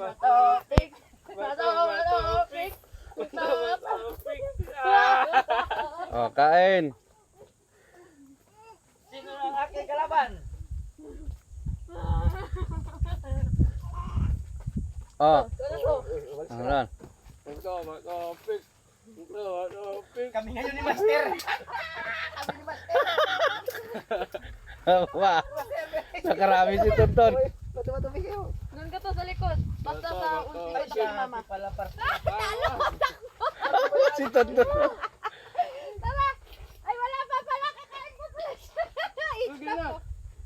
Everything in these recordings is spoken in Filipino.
bato, pik. Bato, bato, pik. Bato, bato, pik. Oh, kain. Sino ang aking kalaban? Oh, Ano? ano? Bato, bato, pik. Bato, bato, pik. Kami ngayon ni Master. Wow. Nakarami si Tonton. Bato, pik yun. Doon ka to sa likod. Basta sa Ay, ultimo siya, si mama. pala par. Si Tonton. Tara! Ay, wala pa pala. Kakain ko pala siya. Sige na.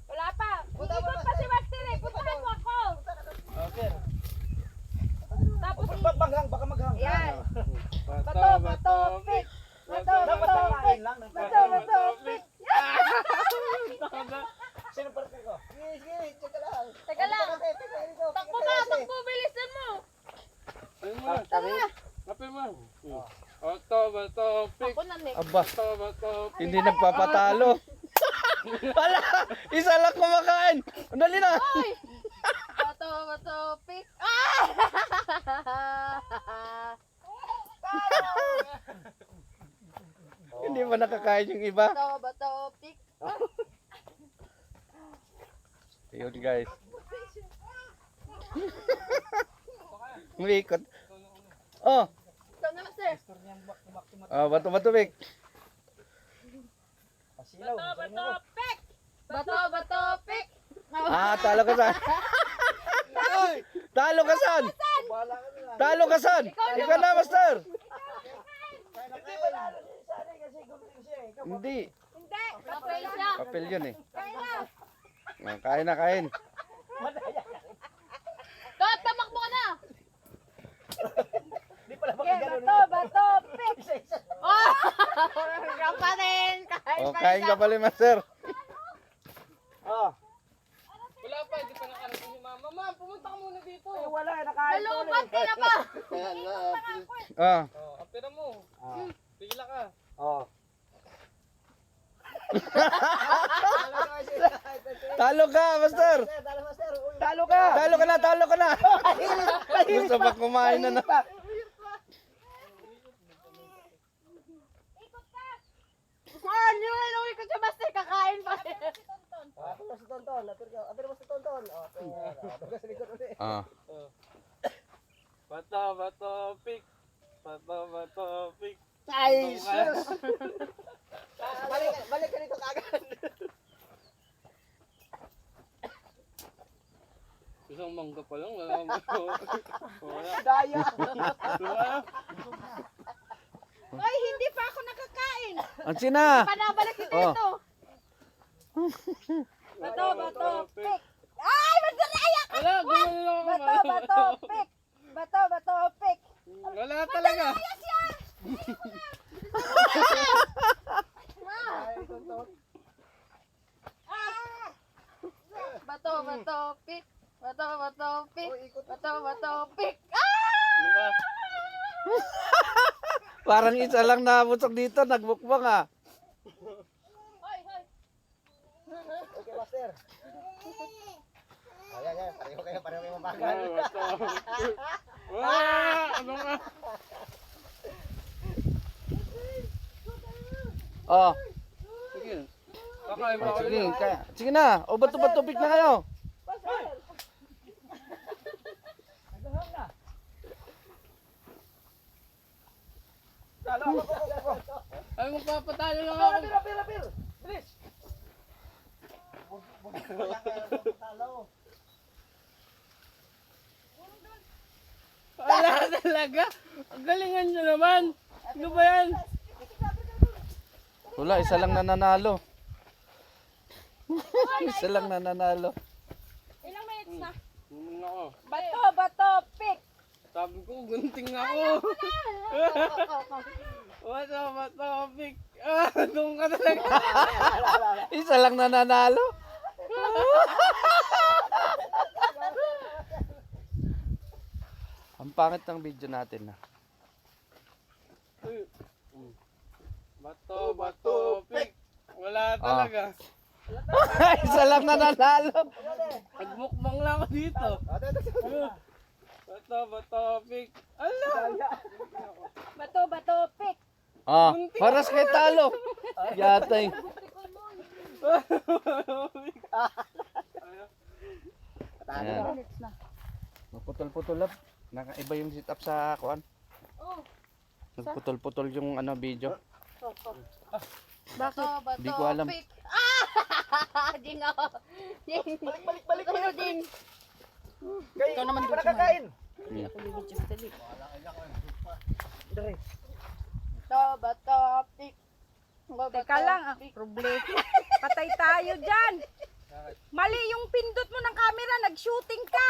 Wala pa. Ikot pa si Master eh. Puntahan mo ako. Okay. Tapos Maghang, baka maghang. yan. Bato, bato, pik. Bato, Dapat bato, nakain pik. lang. Bato, bato, pik. Sino parte ko? Sige, sige, tsaka lang. Teka lang. Takbo ka, takbo. Bilisan mo. Ayun mo. Kami? Kapil mo. Bato, bato, pik. Ako na next. Aba, Bato, bato, pik. hindi nagpapatalo. Wala, isa lang kumakain. Dali na. Ay! Bato, bato, pik. Ah! Hindi pa nakakain yung iba. Bato, bato, pik. Ayun guys. Umikot. Oh, Ikaw na, Master. bato-bato Vic. Pasilaw. pik. Bato, bato, pik. Ah, talo ka san? Talo ka san? Bala ka nila. Talo ka san? Ikaw na, master. Hindi ba na? Sana kasi gumaling siya eh. Hindi. Hindi. Papel siya. Papel yun eh. Kaya na. Ah, kain na, kain. Dot, tamakbo ka na. Hindi pala Okay, makagano bato, bato, pik. Isa-isa. Oh! Kapa rin. Kain Oh, pa kain rin ka pala, master. Oh. Wala pa, hindi pa nakarating si mama. Mama, pumunta ka muna dito. Ay, wala, nakain ko Nalubat ka na ba? Ah, Oh, apira mo. Ah. Pila ka. Oh. talo ka, master. Talo ka. Talo ka na, talo ka na. Gusto pa kumain na na. Ano yun? Uwi ko siya, Master. Kakain pa rin. Ato mo si Tonton. Ato mo si Tonton. Ato ka sa likod ulit. Ah. Bato, bato, pik. Bato, bato, pik. Ay, sus. Balik ka dito kagad. Isang mangga pa lang. Wala. Daya. Wala. Ay, hindi pa ako nakakain. Ansi na. Panabalik kita Oh. ito. Bato, bato, pik. Ay, Master, ayak! Wala, gumano lang ako. Bato, bato, pik. Bato, bato, pik. Wala talaga. Bato, bato, pik. Bato, bato, pik. Oh, ikot. Bato, bato, pik. Ano ka? Parang isa lang nabusok dito, nagbukbang ah. Hoy, hoy. Okay, Master. Ayan, yan. Pareho kayo Ah, mabagal. bato, pik. Ah, ano ka? Oh, Sige. Kakain mo ako. sige, sige na. O bato-bato pick na kayo. Naghahang na. Talo, go. Ay, magpapatalo lang ako. Pil. Bilis. Talo. Wala talaga. Ang galingan nyo naman. Ano ba yan? Wala, isa lang nananalo. Isa lang nananalo. Ilang minutes na? Ako. Bato, bato, pik. Sabi ko, gunting ako. Bato, bato, pik. Ah, doon ka talaga. Isa lang nananalo. Ang pangit ng video natin na. Bato, bato, pik. Wala talaga. Isa lang nananalo. Nagmukbang lang ako dito. Bato, pick. Ala! Bato, pick. Ah, paras kay talo. Yatay. Ayan. Minutes na. Putol-putol up. Nakaiba yung sit up sa kuan. Oh. Nagputol-putol yung ano video. Bato, Di ko alam. pick. Ah! Ding ako. Ding. Balik. Ano, ding? Kay, ikaw naman pa nakakain. Bato, pick. Teka lang, problema. Patay tayo dyan. Mali yung pindot mo ng camera, nag-shooting ka.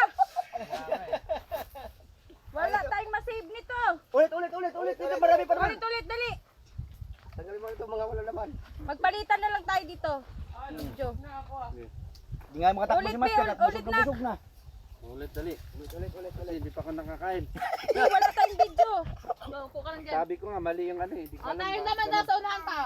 Wala tayong masave nito. Ulit. Dito marami pa naman. Ulit, dali. Tanggalin mo ito mga wala naman. Magpalitan na lang tayo dito. Video. Hindi nga makatakbo Ulit, si Master at ulit busog na. na busog na. Ulit dali. Kasi hindi pa ako nakakain. Hindi, wala tayong video. Go, ka lang dyan. Sabi ko nga mali yung ano eh. Di ko O, alam tayo bakit naman ganun. daw sa unahan pa.